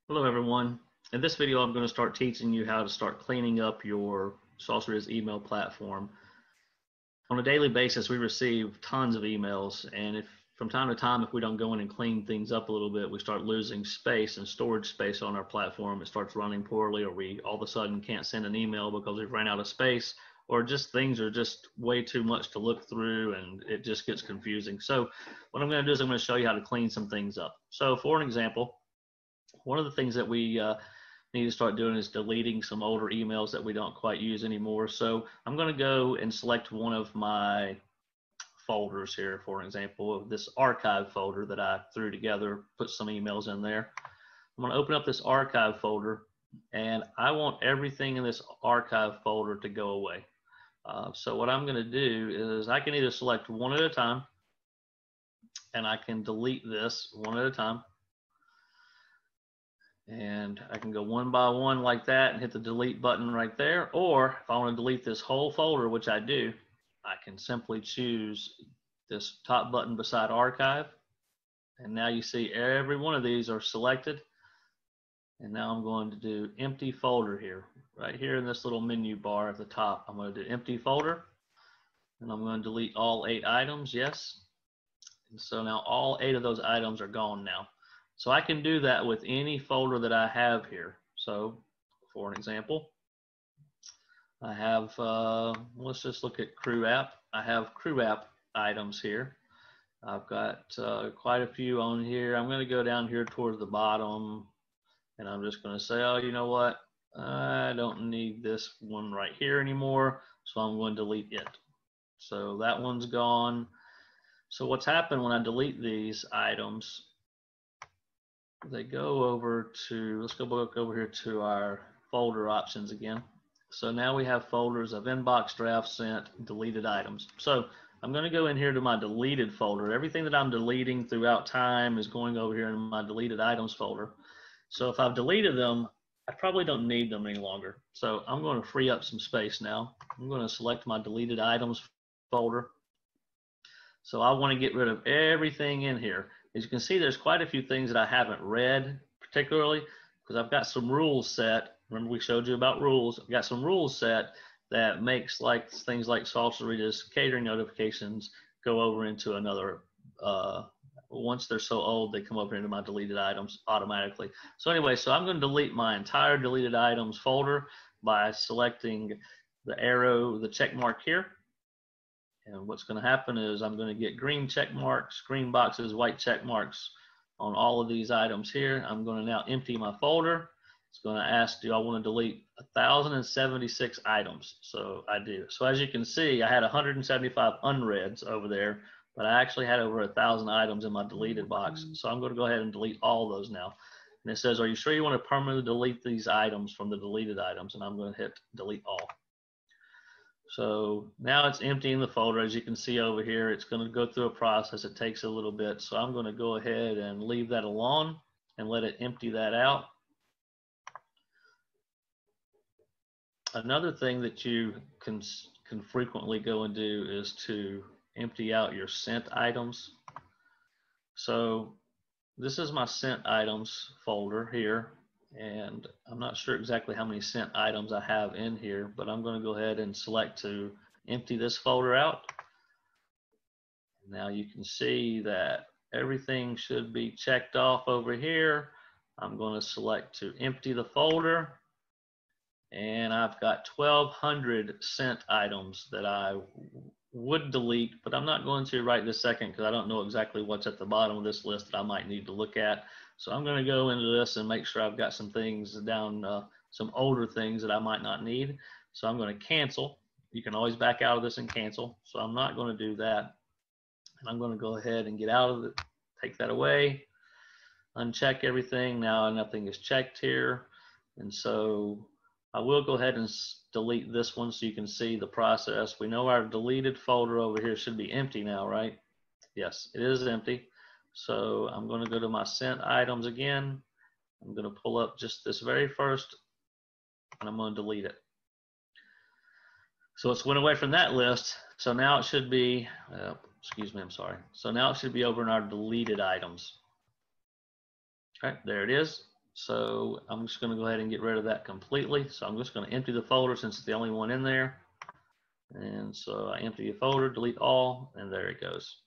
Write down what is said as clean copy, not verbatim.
Hello everyone. In this video I'm going to start teaching you how to start cleaning up your SalsaRiz email platform. On a daily basis we receive tons of emails, and if from time to time if we don't go in and clean things up a little bit, we start losing space and storage space on our platform. It starts running poorly, or we all of a sudden can't send an email because we've ran out of space, or just things are just way too much to look through and it just gets confusing. So what I'm going to do is I'm going to show you how to clean some things up. So for an example, one of the things that we need to start doing is deleting some older emails that we don't quite use anymore. So I'm going to go and select one of my folders here, for an example, of this archive folder that I threw together, put some emails in there. I'm going to open up this archive folder, and I want everything in this archive folder to go away. So what I'm going to do is I can either select one at a time, and I can delete this one at a time. And I can go one by one like that and hit the delete button right there. Or if I want to delete this whole folder, which I do, I can simply choose this top button beside archive. And now you see every one of these are selected. And now I'm going to do empty folder here. Right here in this little menu bar at the top, I'm going to do empty folder. And I'm going to delete all 8 items, yes. And so now all 8 of those items are gone now. So I can do that with any folder that I have here. So for an example, I have, let's just look at Crew App. I have Crew App items here. I've got quite a few on here. I'm going to go down here towards the bottom, and I'm just going to say, oh, you know what? I don't need this one right here anymore, so I'm going to delete it. So that one's gone. So what's happened when I delete these items, they go over to, let's go back over here to our folder options again. So now we have folders of inbox, draft, sent, deleted items. So I'm going to go in here to my deleted folder. Everything that I'm deleting throughout time is going over here in my deleted items folder. So if I've deleted them, I probably don't need them any longer. So I'm going to free up some space now. I'm going to select my deleted items folder. So I want to get rid of everything in here. As you can see, there's quite a few things that I haven't read particularly, because I've got some rules set. Remember we showed you about rules. I've got some rules set that makes like things like SalsaRiz catering notifications go over into another, once they're so old, they come over into my deleted items automatically. So anyway, so I'm going to delete my entire deleted items folder by selecting the arrow, the check mark here. And what's going to happen is I'm going to get green check marks, green boxes, white check marks on all of these items here. I'm going to now empty my folder. It's going to ask, do I want to delete 1,076 items? So I do. So as you can see, I had 175 unreads over there, but I actually had over 1,000 items in my deleted box. So I'm going to go ahead and delete all those now. And it says, are you sure you want to permanently delete these items from the deleted items? And I'm going to hit delete all. So now it's emptying the folder. As you can see over here, it's going to go through a process. It takes a little bit. So I'm going to go ahead and leave that alone and let it empty that out. Another thing that you can frequently go and do is to empty out your sent items. So this is my sent items folder here. And I'm not sure exactly how many sent items I have in here, but I'm going to go ahead and select to empty this folder out. Now you can see that everything should be checked off over here. I'm going to select to empty the folder, and I've got 1,200 sent items that I would delete, but I'm not going to right this second because I don't know exactly what's at the bottom of this list that I might need to look at. So I'm going to go into this and make sure I've got some things down, some older things that I might not need. So I'm going to cancel. You can always back out of this and cancel. So I'm not going to do that. And I'm going to go ahead and get out of it, take that away, uncheck everything. Now nothing is checked here. And so I will go ahead and delete this one so you can see the process. We know our deleted folder over here should be empty now, right? Yes, it is empty. So I'm going to go to my sent items again. I'm going to pull up just this very first, and I'm going to delete it. So it's went away from that list. So now it should be, excuse me, I'm sorry. So now it should be over in our deleted items. Okay, there it is. So I'm just going to go ahead and get rid of that completely. So I'm just going to empty the folder since it's the only one in there. And so I empty the folder, delete all, and there it goes.